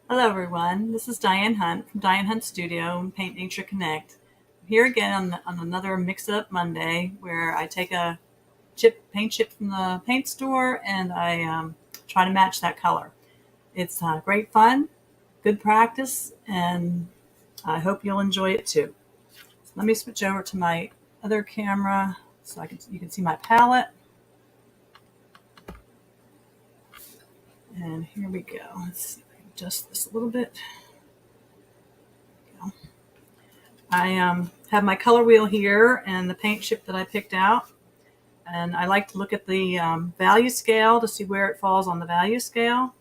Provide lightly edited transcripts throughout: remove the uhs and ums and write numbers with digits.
Hello, everyone. This is Diane Hunt from Diane Hunt Studio and Paint Nature Connect. I'm here again on another Mix-Up Monday where I take a paint chip from the paint store and I try to match that color. It's great fun, good practice, and I hope you'll enjoy it too. So let me switch over to my other camera so you can see my palette. And here we go. Let's see if I can adjust this a little bit. I have my color wheel here and the paint chip that I picked out. And I like to look at the value scale to see where it falls on the value scale.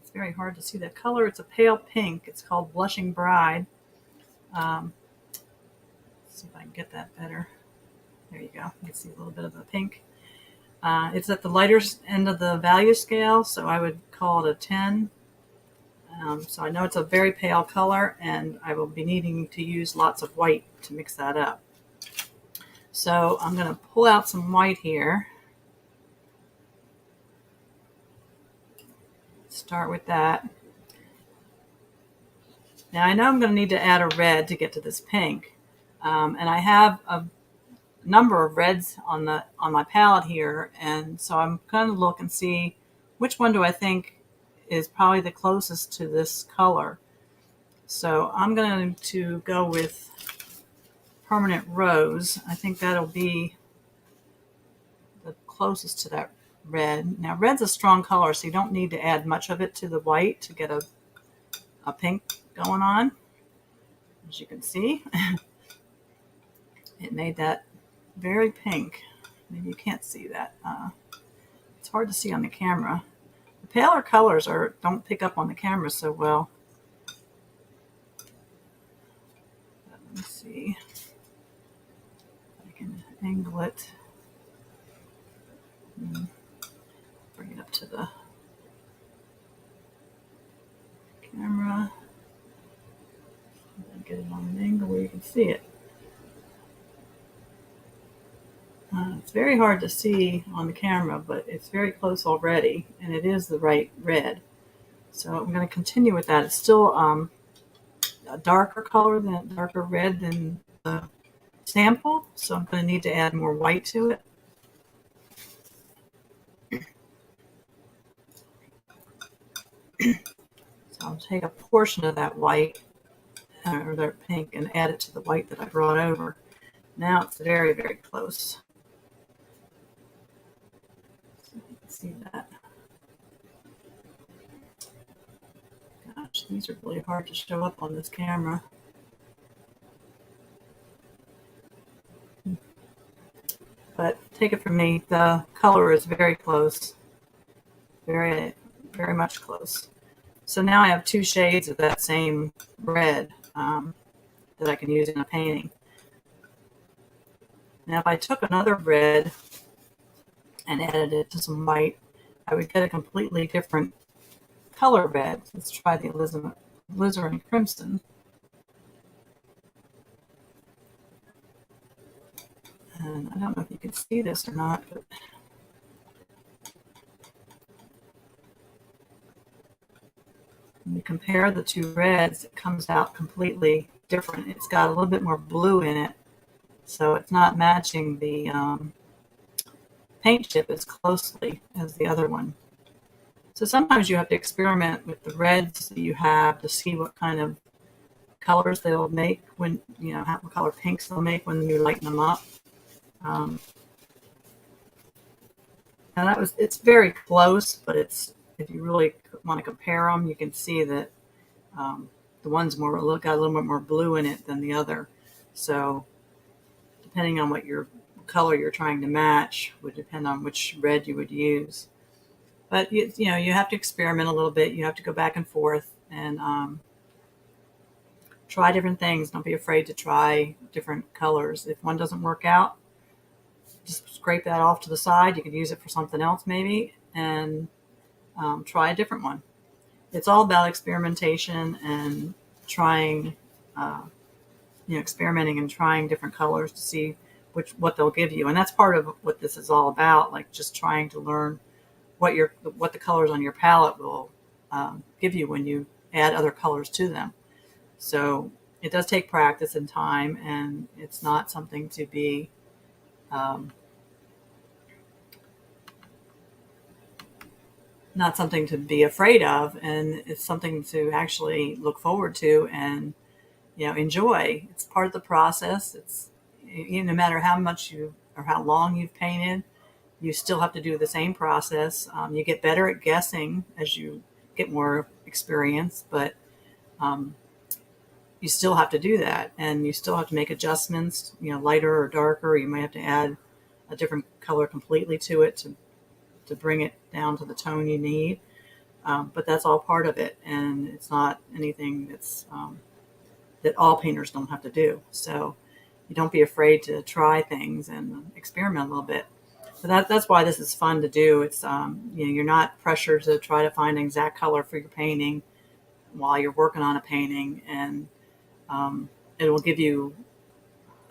It's very hard to see the color. It's a pale pink. It's called Blushing Bride. Let's see if I can get that better. There you go. You can see a little bit of the pink. It's at the lighter end of the value scale, so I would call it a 10. So I know it's a very pale color, and I will be needing to use lots of white to mix that up. So I'm going to pull out some white here. Start with that. Now I know I'm going to need to add a red to get to this pink. And I have a number of reds on my palette here, and so I'm going to look and see which one do I think is probably the closest to this color. So I'm going to go with Permanent Rose. I think that'll be the closest to that red. Now red's a strong color, so you don't need to add much of it to the white to get a pink going on. As you can see, it made that very pink. Maybe you can't see that. It's hard to see on the camera. The paler colors don't pick up on the camera so well. Let me see if I can angle it. Bring it up to the camera. And get it on an angle where you can see it. It's very hard to see on the camera, but it's very close already, and it is the right red. So I'm going to continue with that. It's still a darker red than the sample, so I'm going to need to add more white to it. So I'll take a portion of that white, or that pink, and add it to the white that I brought over. Now it's very, very close. So you can see that. Gosh, these are really hard to show up on this camera. But take it from me, the color is very close. Very, very much close. So now I have two shades of that same red that I can use in a painting. Now if I took another red and added it to some white, I would get a completely different color red. Let's try the alizarin crimson. And I don't know if you can see this or not, but when you compare the two reds, it comes out completely different. It's got a little bit more blue in it, so it's not matching the paint chip as closely as the other one. So sometimes you have to experiment with the reds that you have to see what kind of colors they'll make when, what color pinks they'll make when you lighten them up. Now it's very close, but if you really want to compare them, you can see that the one's got a little bit more blue in it than the other. So depending on what color you're trying to match would depend on which red you would use. But you have to experiment a little bit. You have to go back and forth and try different things. Don't be afraid to try different colors. If one doesn't work out, just scrape that off to the side. You could use it for something else maybe, and try a different one. It's all about experimentation and trying, experimenting and trying different colors to see what they'll give you. And that's part of what this is all about, like just trying to learn what the colors on your palette will give you when you add other colors to them. So it does take practice and time, and it's not something to be um, not something to be afraid of, and it's something to actually look forward to and enjoy. It's part of the process. It's no matter how much you or how long you've painted, you still have to do the same process. You get better at guessing as you get more experience, but um, you still have to do that, and you still have to make adjustments. Lighter or darker. You might have to add a different color completely to it to bring it down to the tone you need. But that's all part of it, and it's not anything that all painters don't have to do. So you don't be afraid to try things and experiment a little bit. So that's why this is fun to do. It's you're not pressured to try to find an exact color for your painting while you're working on a painting, and it will give you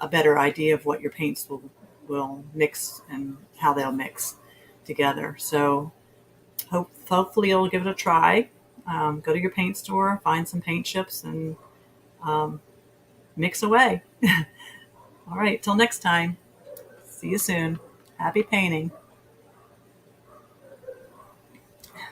a better idea of what your paints will mix and how they'll mix together. So hopefully you'll give it a try. Go to your paint store, find some paint chips, and um, mix away. All right, till next time. See you soon. Happy painting.